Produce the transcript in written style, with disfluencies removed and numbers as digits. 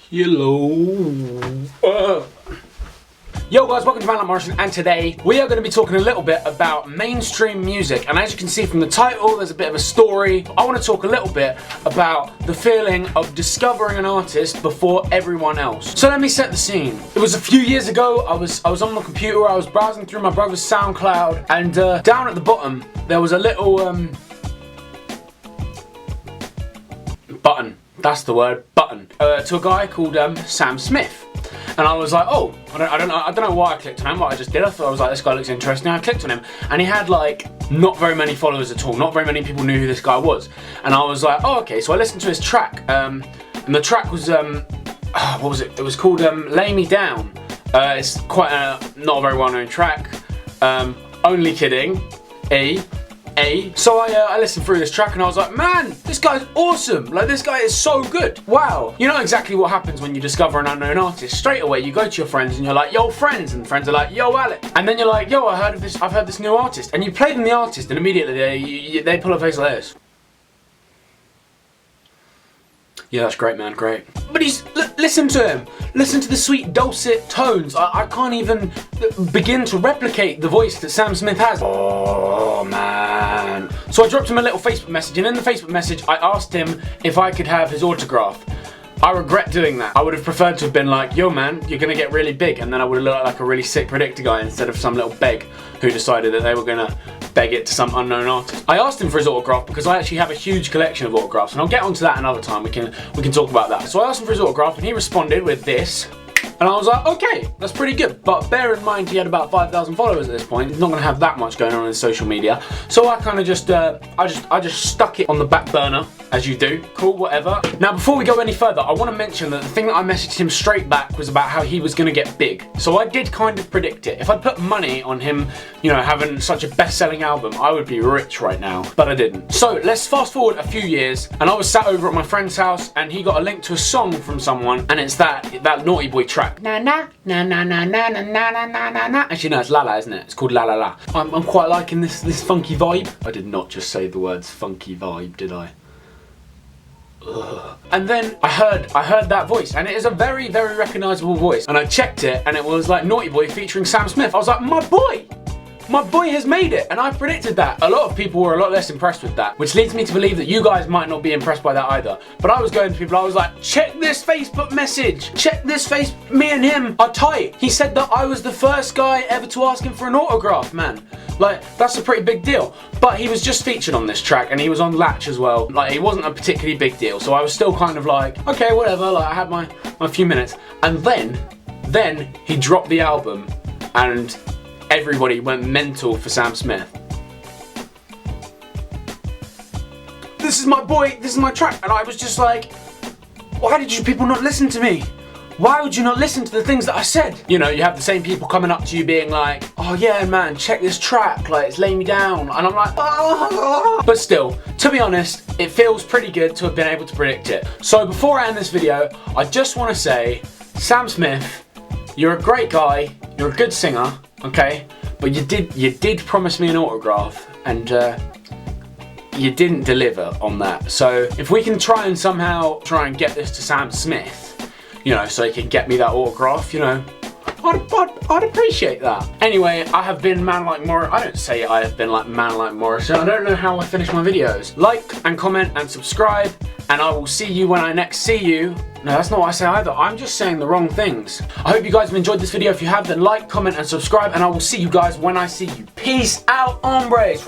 Hello. Yo guys, welcome to ManLikeMorrison, and today we are going to be talking a little bit about mainstream music. And as you can see from the title, there's a bit of a story. I want to talk a little bit about the feeling of discovering an artist before everyone else. So let me set the scene. It was a few years ago. I was on the computer. I was browsing through my brother's SoundCloud, and down at the bottom there was a little button. That's the word, button. To a guy called Sam Smith. And I was like, oh, I don't know why I clicked on him, but I just did. I thought, I was like, this guy looks interesting. I clicked on him, and he had like not very many followers at all. Not very many people knew who this guy was. And I was like, oh, okay. So I listened to his track, and the track was what was it? It was called "Lay Me Down." It's quite not a very well-known track. Only kidding. So I listened through this track and I was like, man, this guy's awesome. Like, this guy is so good. Wow. You know exactly what happens when you discover an unknown artist. Straight away, you go to your friends and you're like, yo, friends. And friends are like, yo, Alex. And then you're like, yo, I've heard this new artist. And you play them the artist, and immediately they pull a face like this. Yeah, that's great, man, great. But listen to him. Listen to the sweet dulcet tones. I can't even begin to replicate the voice that Sam Smith has. Oh, man. So I dropped him a little Facebook message, and in the Facebook message, I asked him if I could have his autograph. I regret doing that. I would have preferred to have been like, yo man, you're gonna get really big, and then I would have looked like a really sick predictor guy instead of some little beg who decided that they were gonna beg it to some unknown artist. I asked him for his autograph because I actually have a huge collection of autographs, and I'll get onto that another time. We can talk about that. So I asked him for his autograph, and he responded with this. And I was like, okay, that's pretty good. But bear in mind, he had about 5,000 followers at this point. He's not going to have that much going on in social media. So I kind of just, I just stuck it on the back burner, as you do. Cool, whatever. Now, before we go any further, I want to mention that the thing that I messaged him straight back was about how he was going to get big. So I did kind of predict it. If I put money on him, you know, having such a best-selling album, I would be rich right now. But I didn't. So let's fast forward a few years, and I was sat over at my friend's house, and he got a link to a song from someone, and it's that Naughty Boy track. Na na na na na na na na na na na. Actually, no, it's La La, isn't it? It's called La La La. I'm quite liking this funky vibe. I did not just say the words funky vibe, did I? Ugh. And then I heard that voice, and it is a very, very recognisable voice. And I checked it, and it was like Naughty Boy featuring Sam Smith. I was like, my boy! My boy has made it, and I predicted that. A lot of people were a lot less impressed with that, which leads me to believe that you guys might not be impressed by that either. But I was going to people, I was like, check this Facebook message. Check this me and him are tight. He said that I was the first guy ever to ask him for an autograph, man. Like, that's a pretty big deal. But he was just featured on this track, and he was on Latch as well. Like, he wasn't a particularly big deal, so I was still kind of like, okay, whatever, like, I had my few minutes. And then he dropped the album, and everybody went mental for Sam Smith. This is my boy, this is my track, and I was just like, why did you people not listen to me? Why would you not listen to the things that I said? You know, you have the same people coming up to you being like, oh yeah man, check this track, like it's Lay Me Down, and I'm like, oh. But still, to be honest, it feels pretty good to have been able to predict it. So before I end this video, I just want to say, Sam Smith, you're a great guy, you're a good singer, okay, but you did promise me an autograph, and you didn't deliver on that. So if we can try and get this to Sam Smith, you know, so he can get me that autograph, you know, I'd appreciate that. Anyway, I have been ManLikeMorrison. I don't say I have been like ManLikeMorrison. I don't know how I finish my videos. Like and comment and subscribe, and I will see you when I next see you. No, that's not what I say either. I'm just saying the wrong things. I hope you guys have enjoyed this video. If you have, then like, comment, and subscribe, and I will see you guys when I see you. Peace out, hombres.